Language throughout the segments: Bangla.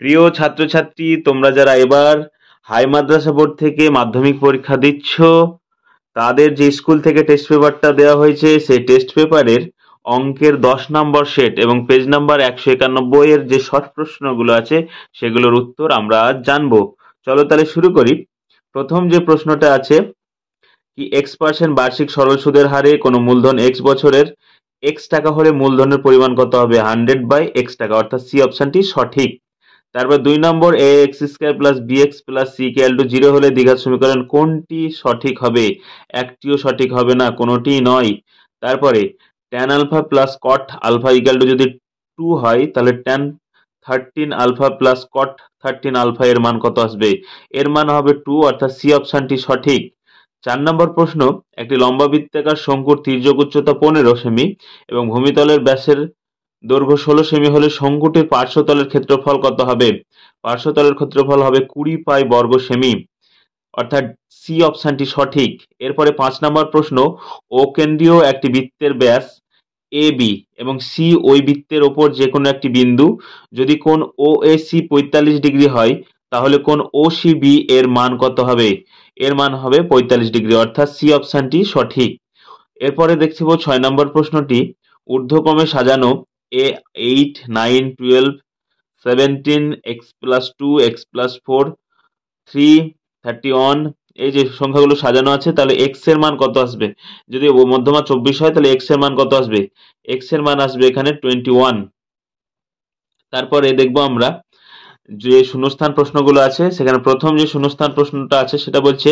প্রিয় ছাত্রছাত্রী, তোমরা যারা এবার হাই মাদ্রাসা বোর্ড থেকে মাধ্যমিক পরীক্ষা দিচ্ছ, তাদের যে স্কুল থেকে টেস্ট পেপারটা দেওয়া হয়েছে, সেই টেস্ট পেপারের অঙ্কের 10 নম্বর সেট এবং পেজ নাম্বার 191 এর যে শর্ট প্রশ্নগুলো আছে সেগুলোর উত্তর আমরা আজ জানবো। চলো তাহলে শুরু করি। প্রথম যে প্রশ্নটা আছে, কি x% বার্ষিক সরল সুদের হারে কোনো মূলধন x বছরের x টাকা হলে মূলধনের পরিমাণ কত হবে? 100/x টাকা, অর্থাৎ সি অপশনটি সঠিক। তারপর 2 নম্বর, a x square plus b x plus c equal to 0 হলে দ্বিঘাত সমীকরণ কোনটি সঠিক হবে? একটিও সঠিক হবে না, কোনোটি নয়। তারপরে tan alpha plus cot alpha equal to যদি 2 হয়, তাহলে tan 13 alpha plus cot 13 alpha এর মান কত আসবে? এর মান হবে 2, অর্থাৎ সি অপশনটি সঠিক। 4 নম্বর প্রশ্ন, একটি লম্বা বৃত্তাকার শঙ্কুর তির্যক উচ্চতা 15 সেমি এবং ভূমিতলের ব্যাসের দৈর্ঘ্য 16 সেমি হলে শঙ্কুটির পার্শ্বতলের ক্ষেত্রফল কত হবে? পার্শ্বতলের ক্ষেত্রফল হবে 20 পাই বর্গ সেমি, অর্থাৎ সি অপশনটি সঠিক। এরপরে 5 নম্বর প্রশ্ন, ও কেন্দ্রীয় একটি বৃত্তের ব্যাস এ বি এবং সি ওই বৃত্তের ওপর যে কোনো একটি বিন্দু, যদি কোণ ও এ সি 45 ডিগ্রি হয়, তাহলে কোণ ও সি বি এর মান কত হবে? এর মান হবে 45 ডিগ্রি, অর্থাৎ সি অপশনটি সঠিক। এরপরে দেখছি 6 নম্বর প্রশ্নটি, ঊর্ধ্বক্রমে সাজানো এ 8, 9, 12, 17, x+2, x+4, 3, 31 এই যে সংখ্যাগুলো সাজানো আছে, তাহলে এক্স এর মান কত আসবে? যদি মধ্যমা 24 হয়, তাহলে এক্স এর মান কত আসবে? এক্স এর মান আসবে এখানে 21। তারপরে দেখবো আমরা যে শূন্যস্থান প্রশ্নগুলো আছে, সেখানে প্রথম যে শূন্যস্থান প্রশ্নটা আছে সেটা বলছে,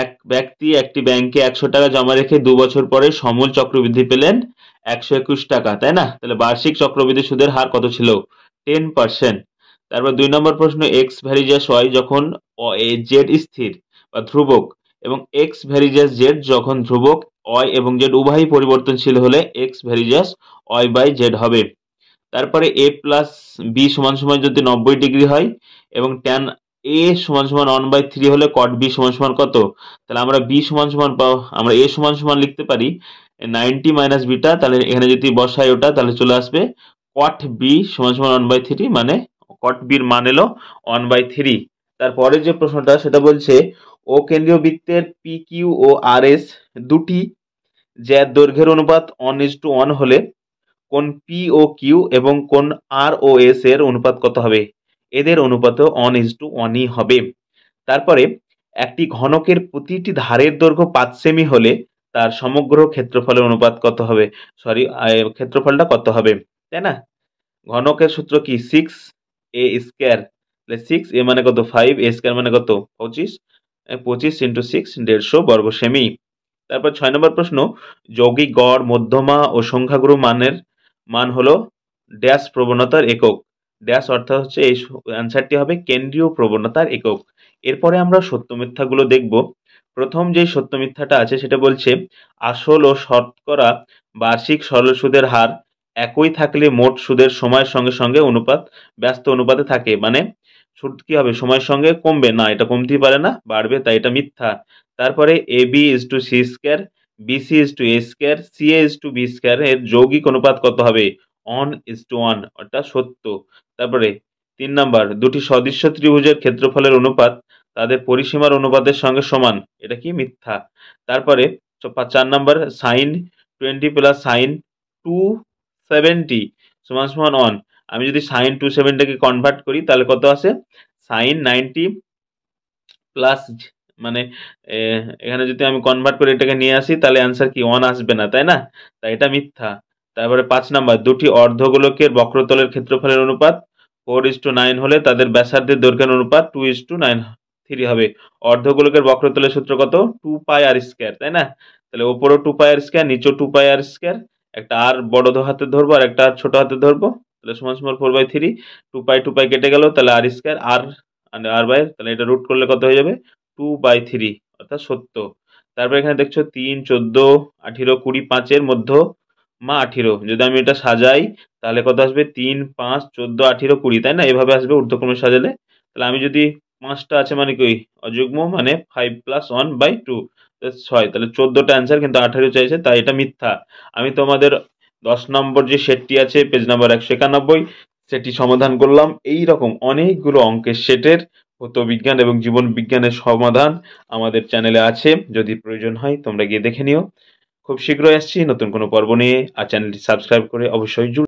এক ব্যক্তি একটি ব্যাংকে 100 টাকা জমা রেখে 2 বছর পরে সমূল চক্রবৃদ্ধি পেলেন 121 টাকা, তাই না? তাহলে বার্ষিক চক্রবৃদ্ধি সুদের হার কত ছিল? 10%। তারপর 2 নম্বর প্রশ্ন, এক্স ভ্যারিজাস ওয়াই যখন জেড স্থির বা ধ্রুবক এবং এক্স ভ্যারিজাস জেড যখন ধ্রুবক, ওয়াই এবং জেড উভয়ই পরিবর্তনশীল হলে X varies as Y by Z হবে। তারপরে এ প্লাস বি সমান সমান যদি 90 ডিগ্রি হয় এবং ট্যান এ সমান সমান 1/3 হলে কট বি সমান সমান কত? তাহলে আমরা বি সমান সমান আমরা এ সমান সমান লিখতে পারি 90 মাইনাস বিটা, তাহলে এখানে যদি বসাই ওটা, তাহলে চলে আসবে কট বি সমান সমান 1/3, মানে কট বির মান এলো 1/3। তারপরে যে প্রশ্নটা সেটা বলছে, ও কেন্দ্রীয় বৃত্তের পি কিউ ও আর এস দুটি জ্যার দৈর্ঘ্যের অনুপাত 1:1 হলে কোন পি ও কিউ এবং কোন আর ও এস এর অনুপাত কত হবে? এদের অনুপাত 1:1ই হবে। তারপরে একটি ঘনকের প্রতিটি ধারের দৈর্ঘ্য 5 সেমি হলে তার সমগ্র ক্ষেত্রফলের অনুপাত কত হবে? সরি, ক্ষেত্রফলটা কত হবে, তাই না? ঘনকের সূত্র কি? 6 এ স্কয়ার, তাহলে 6 এ মানে কত? 5, এ স্কয়ার মানে কত? 25, 25 × 6 150 বর্গ সেমি। তারপর 6 নম্বর প্রশ্ন, যৌগিক গড়, মধ্যমা ও সংখ্যাগুরু মানের মান হলো ড্যাশ প্রবণতার একক। ড্যাশ অর্থাৎ হচ্ছে এই অ্যান্সারটি হবে কেন্দ্রীয় প্রবণতার একক। এরপরে আমরা সত্য মিথ্যাগুলো দেখব। প্রথম যে সত্য মিথ্যাটা আছে সেটা বলছে, আসল ও শতকরা বার্ষিক সরল সুদের হার একই থাকলে মোট সুদের সময়ের সঙ্গে সঙ্গে অনুপাত ব্যস্ত অনুপাতে থাকে, মানে সুদ কি হবে? সময়ের সঙ্গে কমবে না, এটা কমতেই পারে না, বাড়বে, তাই এটা মিথ্যা। তারপরে A B is to C square, BC is to A square, CA is to B square এর যৌগিক অনুপাত কত হবে? 1:1, অর্থাৎ সত্য। তারপরে 3 নম্বর, দুটি সদৃশ্য ত্রিভুজের ক্ষেত্রফলের অনুপাত তাদের পরিসীমার অনুপাতের সঙ্গে সমান, এটা কি? মিথ্যা। তারপরে 4 নম্বর, সাইন 20 প্লাস সাইন 270 সমান সমান 1। আমি যদি সাইন 270 কে কনভার্ট করি তাহলে কত আসে? সাইন 90 প্লাস, মানে এখানে যদি আমি কনভার্ট করে এটাকে নিয়ে আসি তাহলে অ্যান্সার কি? 1 আসবে না, তাই না? তাই এটা মিথ্যা। তারপরে 5 নম্বর, দুটি অর্ধগোলকের বক্রতলের ক্ষেত্রফলের অনুপাত 4:9 হলে তাদের ব্যাসার্ধের দৈর্ঘ্যের অনুপাত 2:9 হবে। অর্ধগোলকের বক্রতলের সূত্র কত? 2 পাই আর স্কয়ার, তাই না? তাহলে ওপরও 2 পাই আর স্কয়ার, নিচেও 2 পাই আর স্কয়ার, একটা আর বড় হাতে ধরবো আর একটা আর ছোট হাতে ধরবো, তাহলে সমান সমান 4/3, 2 পাই কেটে গেল, তাহলে আর স্কয়ার আর আর বাই, তাহলে এটা রুট করলে কত হয়ে যাবে? 2/3, অর্থাৎ সত্য। তারপর এখানে দেখছো 3, 14, 18, 20, 5 এর মধ্য মা 18, যদি আমি এটা সাজাই তাহলে কত আসবে? 3, 5, 14, 18, 20, তাই না? এভাবে আসবে ঊর্ধ্বক্রমে সাজালে। তাহলে আমি যদি 5টা আছে মানে কি অযুগ্ম, মানে 5 + 1/2, 6, তাহলে 14টা অ্যান্সার, কিন্তু 18 চাইছে, তাই এটা মিথ্যা। আমি তোমাদের 10 নম্বর যে সেটটি আছে পেজ নাম্বার 191, সেটি সমাধান করলাম। এই রকম অনেকগুলো অঙ্কের সেটের ভৌত বিজ্ঞান এবং জীবন বিজ্ঞানের সমাধান আমাদের চ্যানেলে আছে। যদি প্রয়োজন হয় তোমরা গিয়ে দেখে নিও। খুব শীঘ্রই আসছি নতুন কোনো পর্ব নিয়ে। আর চ্যানেলটি সাবস্ক্রাইব করে অবশ্যই